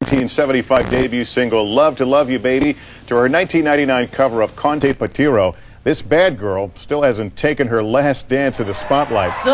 1975 debut single, Love to Love You Baby, to her 1999 cover of Conte Patiro, this bad girl still hasn't taken her last dance in the spotlight. So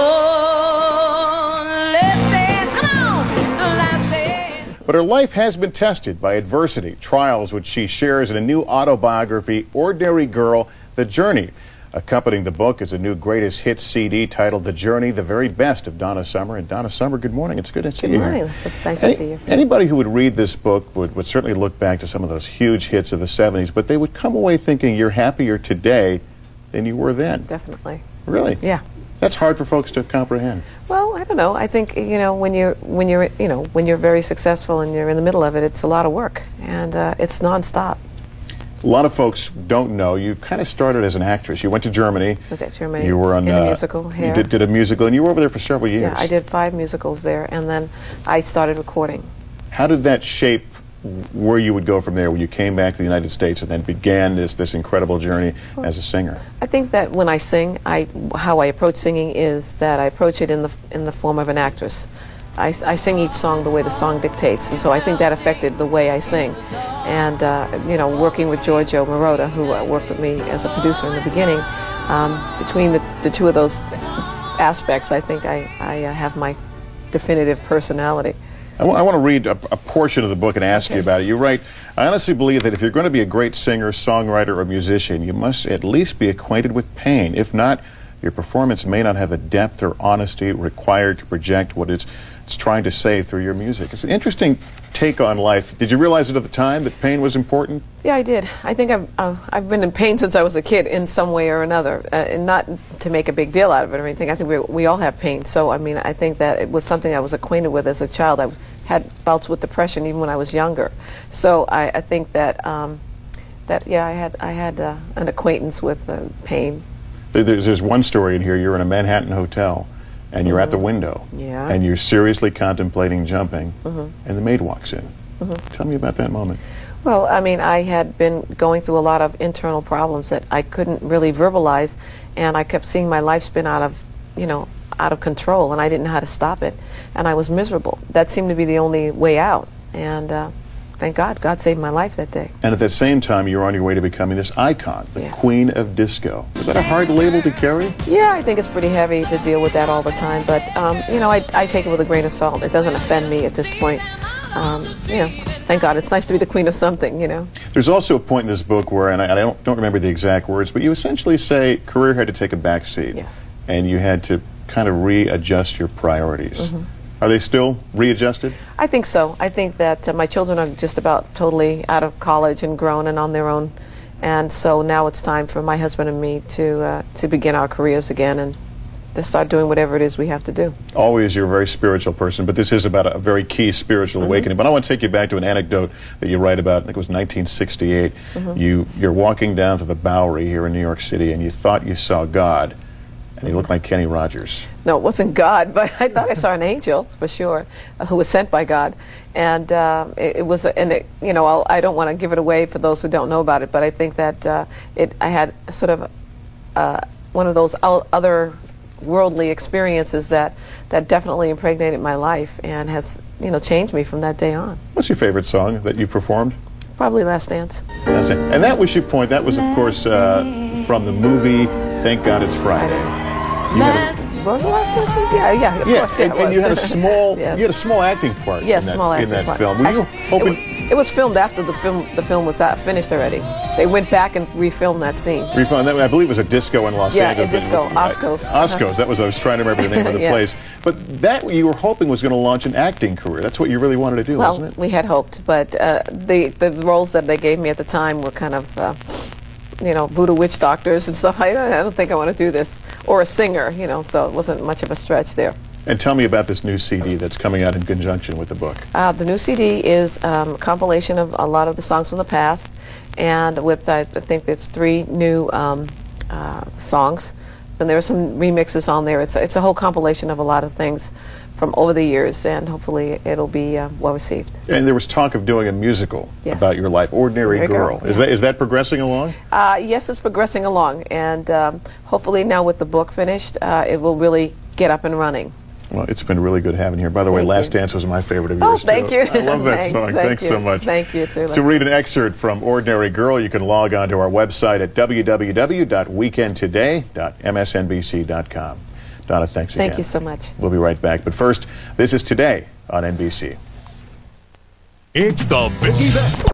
let's dance, come on, the last dance. But her life has been tested by adversity, trials which she shares in a new autobiography, Ordinary Girl, The Journey. Accompanying the book is a new greatest hits CD titled The Journey, the very best of Donna Summer. And Donna Summer, good morning. It's good to see you. Good morning. It's nice to see you. Anybody who would read this book would certainly look back to some of those huge hits of the 70s, but they would come away thinking you're happier today than you were then. Definitely. Really? Yeah. That's hard for folks to comprehend. Well, I don't know. I think, when you're very successful and you're in the middle of it, it's a lot of work, and it's nonstop. A lot of folks don't know you kind of started as an actress. You went to Germany. Went to Germany. You were on in a musical here. You did a musical, and you were over there for several years. Yeah, I did 5 musicals there, and then I started recording. How did that shape where you would go from there when you came back to the United States and then began this incredible journey as a singer? I think that when I sing, how I approach singing is that I approach it in the form of an actress. I sing each song the way the song dictates, and so I think that affected the way I sing. And working with Giorgio Moroder, who worked with me as a producer in the beginning, between the two of those aspects, I think I have my definitive personality. I want to read a portion of the book and ask you about it. You write, I honestly believe that if you're going to be a great singer, songwriter, or musician, you must at least be acquainted with pain. If not, your performance may not have the depth or honesty required to project what it's trying to say through your music. It's an interesting take on life. Did you realize it at the time that pain was important? Yeah, I did. I think I've been in pain since I was a kid in some way or another, and not to make a big deal out of it or anything. I think we all have pain. So, I think that it was something I was acquainted with as a child. I had bouts with depression even when I was younger. So I think that, I had an acquaintance with pain. There's one story in here. You're in a Manhattan hotel, and you're at the window, and you're seriously contemplating jumping, and the maid walks in. Tell me about that moment. Well, I had been going through a lot of internal problems that I couldn't really verbalize, and I kept seeing my life spin out of control, and I didn't know how to stop it, and I was miserable. That seemed to be the only way out, and thank God. God saved my life that day. And at that same time, you were on your way to becoming this icon, the Queen of Disco. Is that a hard label to carry? Yeah, I think it's pretty heavy to deal with that all the time, but, I take it with a grain of salt. It doesn't offend me at this point. Thank God. It's nice to be the queen of something, There's also a point in this book where, and I don't remember the exact words, but you essentially say career had to take a back seat. Yes. And you had to kind of readjust your priorities. Are they still readjusted? I think so. I think that my children are just about totally out of college and grown and on their own. And so now it's time for my husband and me to begin our careers again and to start doing whatever it is we have to do. Always, you're a very spiritual person, but this is about a very key spiritual awakening. But I want to take you back to an anecdote that you write about, I think it was 1968. You're walking down to the Bowery here in New York City, and you thought you saw God, and he looked like Kenny Rogers. No, it wasn't God, but I thought I saw an angel, for sure, who was sent by God. And I don't want to give it away for those who don't know about it, but I think that I had sort of one of those other worldly experiences that definitely impregnated my life and has, changed me from that day on. What's your favorite song that you performed? Probably Last Dance. That's it. And that was your point. That was, of course, from the movie Thank God It's Friday. Was it Last Dance? Yeah, of course. Yeah, and you had a small acting part in that film. Were you hoping? It was filmed after the film was finished already. They went back and refilmed that scene. Refilmed that. I believe it was a disco in Los Angeles. Yeah, a disco, Oscos. Oscos. That was. I was trying to remember the name of the place. But that you were hoping was going to launch an acting career. That's what you really wanted to do, wasn't it? Well, we had hoped, but the roles that they gave me at the time were kind of. Voodoo witch doctors and stuff. I don't think I want to do this. Or a singer, so it wasn't much of a stretch there. And tell me about this new CD that's coming out in conjunction with the book. The new CD is a compilation of a lot of the songs from the past, and with, I think there's 3 new songs. And there are some remixes on there. It's a whole compilation of a lot of things from over the years, and hopefully it'll be well received. And there was talk of doing a musical about your life, Ordinary Girl. Is that progressing along? Yes, it's progressing along, and hopefully now with the book finished, it will really get up and running. Well, it's been really good having you here. By the way, Thank Last you. Dance was my favorite of Oh, yours, thank too. you. I love that song. Thanks you. so much. Thank you, too. To read an excerpt from Ordinary Girl, you can log on to our website at www.weekendtoday.msnbc.com. Donna, thanks again. Thank you so much. We'll be right back. But first, this is Today on NBC. It's the Biggie Bag.